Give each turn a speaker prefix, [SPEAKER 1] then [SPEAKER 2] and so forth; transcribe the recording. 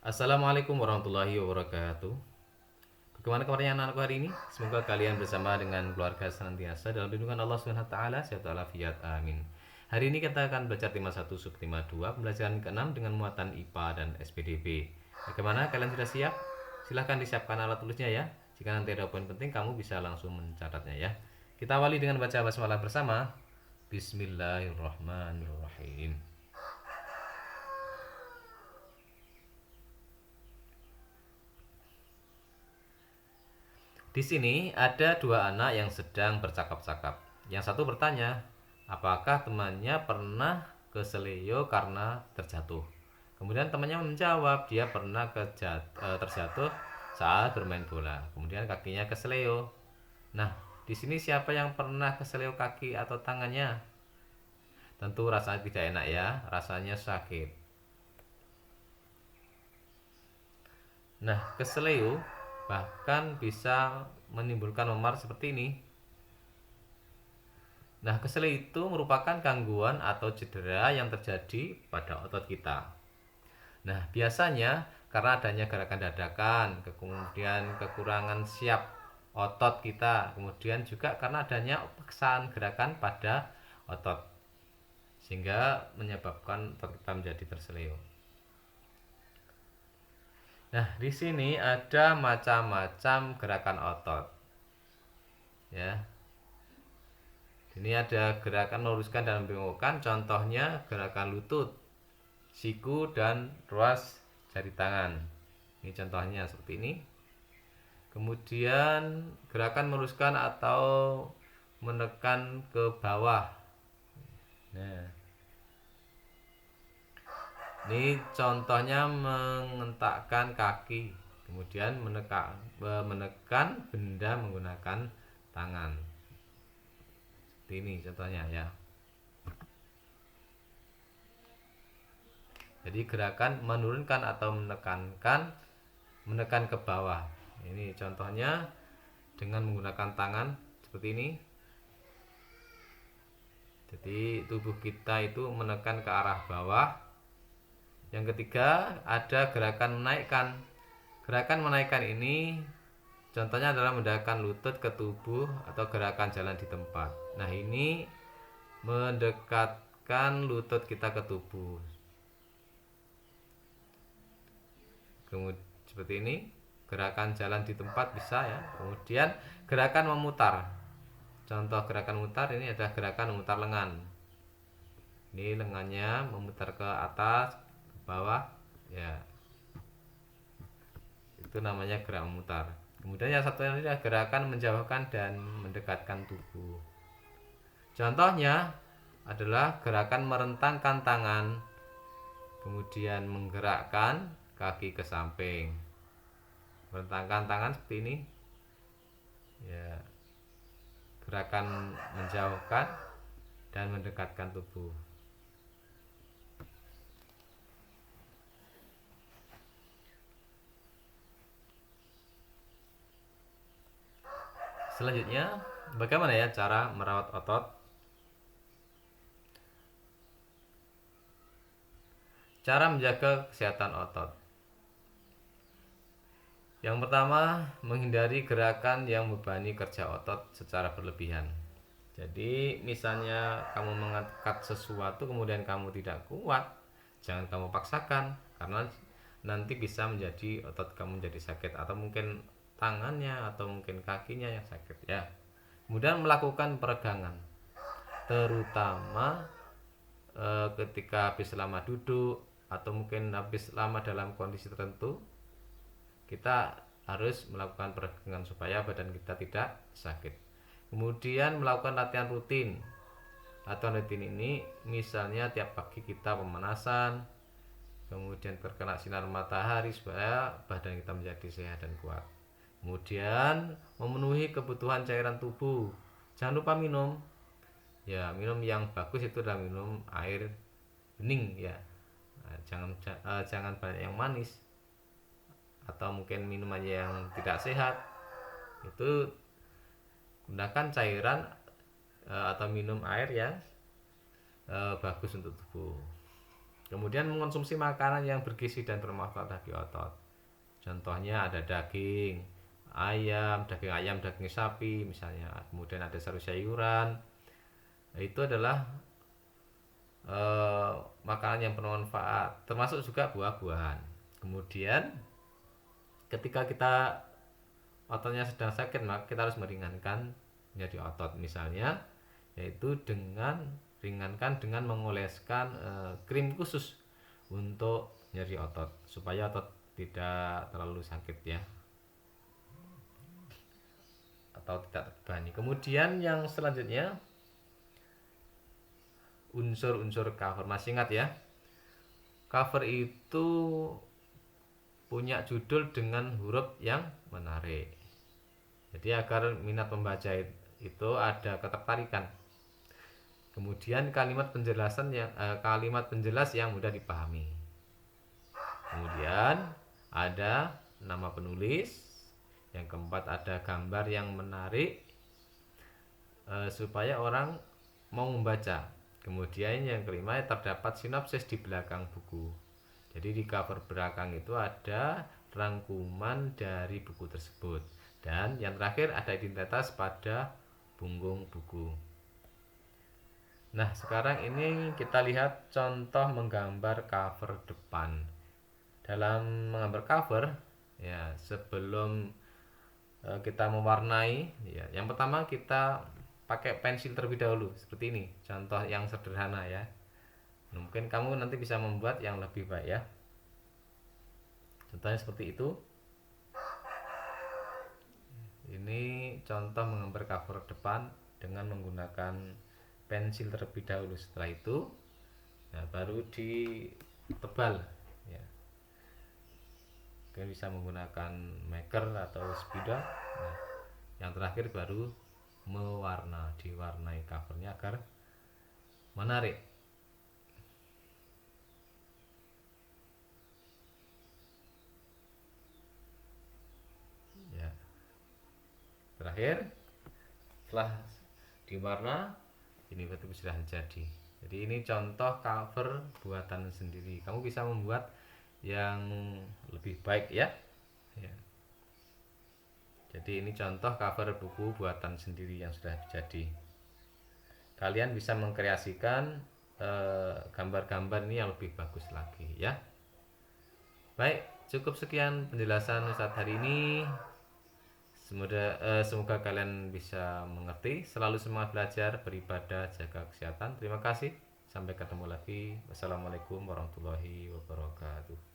[SPEAKER 1] Assalamualaikum warahmatullahi wabarakatuh. Bagaimana kabarnya anak-anakku hari ini? Semoga kalian bersama dengan keluarga senantiasa dalam lindungan Allah Subhanahu wa taala, sehat walafiat. Amin. Hari ini kita akan belajar tema 1 subtema 2 pembelajaran ke-6 dengan muatan IPA dan SPDB. Bagaimana kalian sudah siap? Silahkan disiapkan alat tulisnya ya. Jika nanti ada poin penting kamu bisa langsung mencatatnya ya. Kita awali dengan baca basmalah bersama. Bismillahirrahmanirrahim. Di sini ada dua anak yang sedang bercakap-cakap. Yang satu bertanya, apakah temannya pernah keseleo karena terjatuh? Kemudian temannya menjawab, dia pernah terjatuh saat bermain bola. Kemudian kakinya keseleo. Nah, di sini siapa yang pernah keseleo kaki atau tangannya? Tentu rasanya tidak enak ya, rasanya sakit. Nah, keseleo bahkan bisa menimbulkan memar seperti ini. Nah, keseleo itu merupakan gangguan atau cedera yang terjadi pada otot kita. Nah, biasanya karena adanya gerakan dadakan, kemudian kekurangan siap otot kita, kemudian juga karena adanya paksaan gerakan pada otot, sehingga menyebabkan otot kita menjadi terseleo. Nah, di sini ada macam-macam gerakan otot. Ya. Ini ada gerakan meluruskan dan membengkokkan, contohnya gerakan lutut, siku dan ruas jari tangan. Ini contohnya seperti ini. Kemudian gerakan meluruskan atau menekan ke bawah. Nah, ini contohnya mengentakkan kaki, kemudian menekan benda menggunakan tangan. Seperti ini contohnya ya. Jadi gerakan menurunkan atau menekan ke bawah. Ini contohnya dengan menggunakan tangan seperti ini. Jadi tubuh kita itu menekan ke arah bawah. Yang ketiga ada gerakan menaikkan. Gerakan menaikkan ini contohnya adalah mendekatkan lutut ke tubuh atau gerakan jalan di tempat. Nah, ini mendekatkan lutut kita ke tubuh. Kemudian seperti ini, gerakan jalan di tempat bisa ya. Kemudian gerakan memutar. Contoh gerakan memutar ini adalah gerakan memutar lengan. Ini lengannya memutar ke atas, ke bawah, ya. Itu namanya gerak memutar. Kemudian yang satu ini adalah gerakan menjauhkan dan mendekatkan tubuh. Contohnya adalah gerakan merentangkan tangan, kemudian menggerakkan kaki ke samping, merentangkan tangan seperti ini ya. Gerakan menjauhkan dan mendekatkan tubuh. Selanjutnya, bagaimana ya cara merawat otot? Cara menjaga kesehatan otot. Yang pertama, menghindari gerakan yang membebani kerja otot secara berlebihan. Jadi, misalnya kamu mengangkat sesuatu kemudian kamu tidak kuat, jangan kamu paksakan karena nanti bisa menjadi otot kamu menjadi sakit, atau mungkin tangannya atau mungkin kakinya yang sakit ya. Kemudian melakukan peregangan, terutama ketika habis lama duduk atau mungkin habis lama dalam kondisi tertentu, kita harus melakukan peregangan supaya badan kita tidak sakit. Kemudian melakukan latihan rutin. Latihan rutin ini misalnya tiap pagi kita pemanasan, kemudian terkena sinar matahari supaya badan kita menjadi sehat dan kuat. Kemudian memenuhi kebutuhan cairan tubuh. Jangan lupa minum. Ya, minum yang bagus itu adalah minum air bening ya. Nah, jangan banyak yang manis atau mungkin minuman yang tidak sehat. Itu gunakan cairan atau minum air yang bagus untuk tubuh. Kemudian mengonsumsi makanan yang bergizi dan bermanfaat bagi otot. Contohnya ada daging ayam, daging sapi misalnya. Kemudian ada sayur-sayuran. Itu adalah makanan yang bermanfaat, termasuk juga buah-buahan. Kemudian ketika kita ototnya sedang sakit, maka kita harus meringankan nyeri otot, misalnya yaitu dengan ringankan dengan mengoleskan krim khusus untuk nyeri otot supaya otot tidak terlalu sakit ya, atau tidak terbebani. Kemudian yang selanjutnya unsur-unsur cover. Masih ingat ya, cover itu punya judul dengan huruf yang menarik. Jadi agar minat membaca itu ada ketertarikan. Kemudian kalimat penjelas yang mudah dipahami. Kemudian ada nama penulis. Yang keempat ada gambar yang menarik supaya orang mau membaca. Kemudian yang kelima terdapat sinopsis di belakang buku. Jadi di cover belakang itu ada rangkuman dari buku tersebut. Dan yang terakhir ada identitas pada punggung buku. Nah, sekarang ini kita lihat contoh menggambar cover depan. Dalam menggambar cover, ya sebelum kita mewarnai, ya, yang pertama kita pakai pensil terlebih dahulu, seperti ini. Contoh yang sederhana ya. Mungkin kamu nanti bisa membuat yang lebih baik ya. Contohnya seperti itu. Ini contoh menggambar cover depan dengan menggunakan pensil terlebih dahulu. Setelah itu, nah, baru ditebal ya. Kalian bisa menggunakan marker atau spidol. Nah, yang terakhir baru diwarnai covernya agar menarik. Ya. Terakhir, setelah diwarna, ini betul sudah jadi. Jadi ini contoh cover buatan sendiri. Kamu bisa membuat yang lebih baik ya. Ya. Jadi ini contoh cover buku buatan sendiri yang sudah jadi. Kalian bisa mengkreasikan gambar-gambar ini yang lebih bagus lagi ya. Baik, cukup sekian penjelasan Ustadz hari ini. Semoga kalian bisa mengerti. Selalu semangat belajar, beribadah, jaga kesehatan. Terima kasih. Sampai ketemu lagi. Wassalamualaikum warahmatullahi wabarakatuh.